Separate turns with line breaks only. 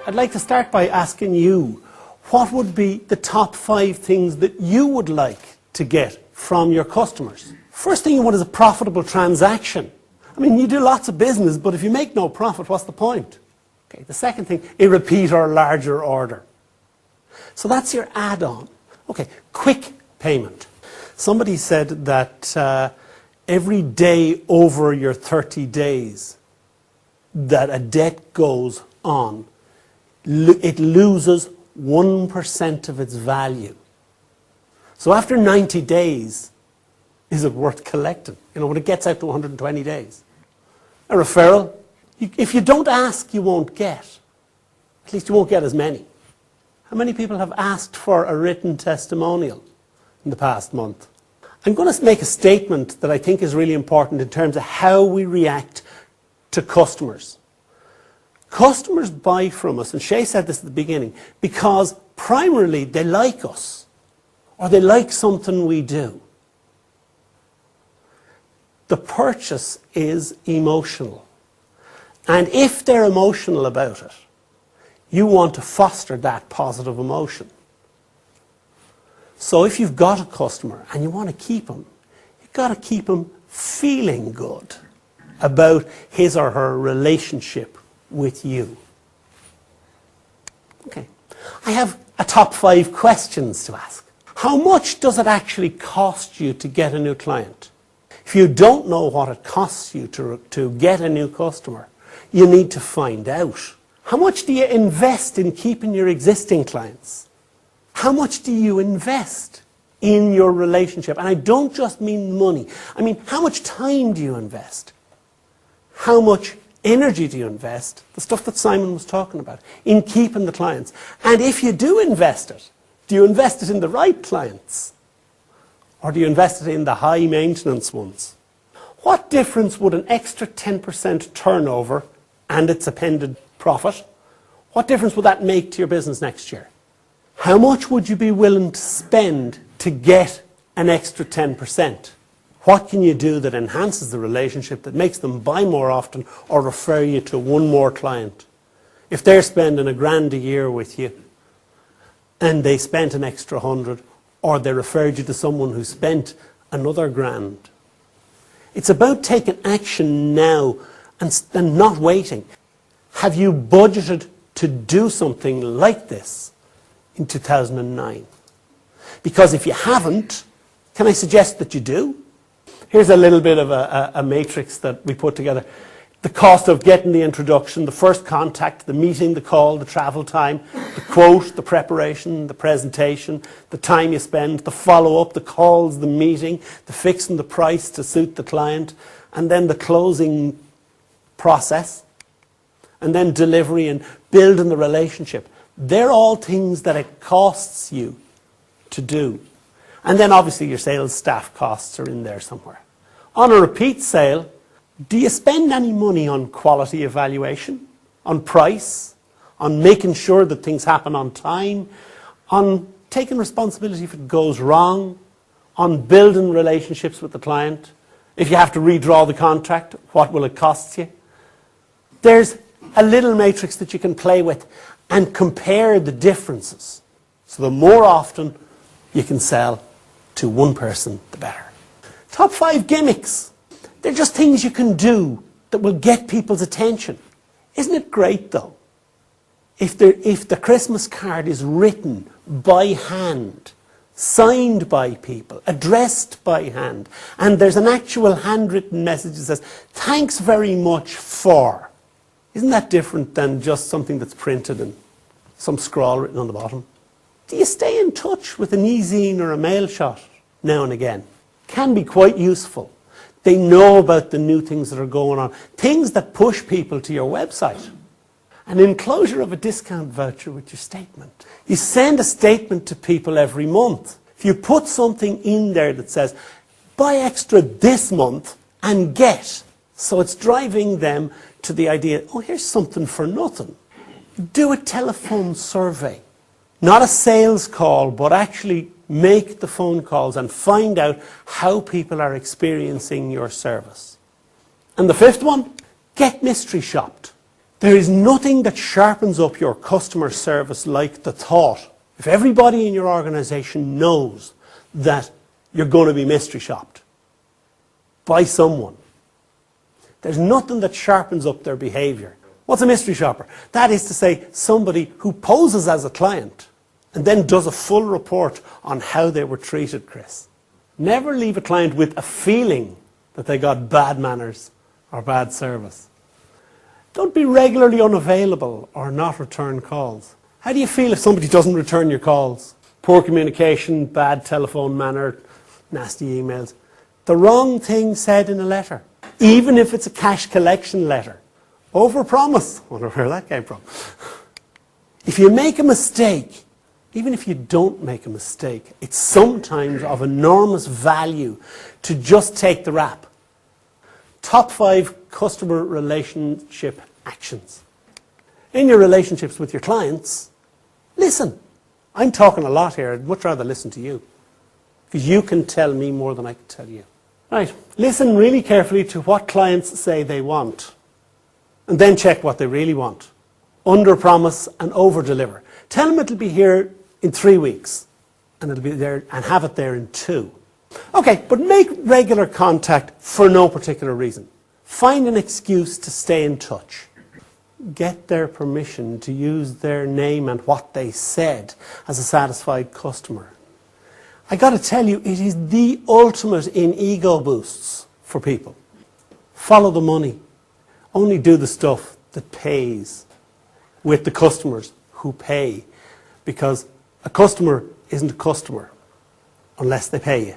I'd like to start by asking you, what would be the top 5 things that you would like to get from your customers? First thing you want is a profitable transaction. I mean, you do lots of business, but if you make no profit, what's the point? Okay, the second thing, a repeat or larger order. So that's your add-on. Okay, quick payment. Somebody said that every day over your 30 days that a debt goes on, it loses 1% of its value. So after 90 days, is it worth collecting? You know, when it gets out to 120 days. A referral, if you don't ask, you won't get. At least you won't get as many. How many people have asked for a written testimonial in the past month? I'm going to make a statement that I think is really important in terms of how we react to customers. Customers buy from us, and Shay said this at the beginning, because primarily they like us or they like something we do. The purchase is emotional. And if they're emotional about it, you want to foster that positive emotion. So if you've got a customer and you want to keep him, you've got to keep him feeling good about his or her relationship with you. Okay. I have a top 5 questions to ask. How much does it actually cost you to get a new client? If you don't know what it costs you to get a new customer, you need to find out. How much do you invest in keeping your existing clients? How much do you invest in your relationship? And I don't just mean money. I mean, how much time do you invest? How much energy do you invest? The stuff that Simon was talking about, in keeping the clients. And if you do invest it, do you invest it in the right clients? Or do you invest it in the high maintenance ones? What difference would an extra 10% turnover and its appended profit, what difference would that make to your business next year? How much would you be willing to spend to get an extra 10%? What can you do that enhances the relationship, that makes them buy more often or refer you to one more client? If they're spending $1,000 a year with you and they spent an extra 100, or they referred you to someone who spent another $1,000. It's about taking action now and not waiting. Have you budgeted to do something like this in 2009? Because if you haven't, can I suggest that you do? Here's a little bit of a matrix that we put together. The cost of getting the introduction, the first contact, the meeting, the call, the travel time, the quote, the preparation, the presentation, the time you spend, the follow-up, the calls, the meeting, the fixing the price to suit the client, and then the closing process, and then delivery and building the relationship. They're all things that it costs you to do. And then obviously your sales staff costs are in there somewhere. On a repeat sale, do you spend any money on quality evaluation, on price, on making sure that things happen on time, on taking responsibility if it goes wrong, on building relationships with the client? If you have to redraw the contract, what will it cost you? There's a little matrix that you can play with and compare the differences. So the more often you can sell to one person, the better. Top 5 gimmicks. They're just things you can do that will get people's attention. Isn't it great, though? If the Christmas card is written by hand, signed by people, addressed by hand, and there's an actual handwritten message that says, "Thanks very much for," isn't that different than just something that's printed and some scrawl written on the bottom? Do you stay in touch with an e-zine or a mail shot now and again? Can be quite useful. They know about the new things that are going on, things that push people to your website. An enclosure of a discount voucher with your statement. You send a statement to people every month. If you put something in there that says, buy extra this month and get, so it's driving them to the idea, oh, here's something for nothing. Do a telephone survey. Not a sales call, but actually make the phone calls and find out how people are experiencing your service. And the 5th one, get mystery shopped. There is nothing that sharpens up your customer service like the thought, if everybody in your organization knows that you're going to be mystery shopped by someone, there's nothing that sharpens up their behavior. What's a mystery shopper? That is to say, somebody who poses as a client and then does a full report on how they were treated, Chris. Never leave a client with a feeling that they got bad manners or bad service. Don't be regularly unavailable or not return calls. How do you feel if somebody doesn't return your calls? Poor communication, bad telephone manner, nasty emails. The wrong thing said in a letter, even if it's a cash collection letter. Overpromise. Wonder where that came from. If you make a mistake, even if you don't make a mistake, it's sometimes of enormous value to just take the rap. Top 5 customer relationship actions. In your relationships with your clients, listen. I'm talking a lot here. I'd much rather listen to you, because you can tell me more than I can tell you. Right. Listen really carefully to what clients say they want, and then check what they really want. Under-promise and over-deliver. Tell them it'll be here in 3 weeks, and it'll be there, and have it there in 2. Okay, but make regular contact for no particular reason. Find an excuse to stay in touch. Get their permission to use their name and what they said as a satisfied customer. I got to tell you, it is the ultimate in ego boosts for people. Follow the money. Only do the stuff that pays with the customers who pay, because a customer isn't a customer unless they pay you.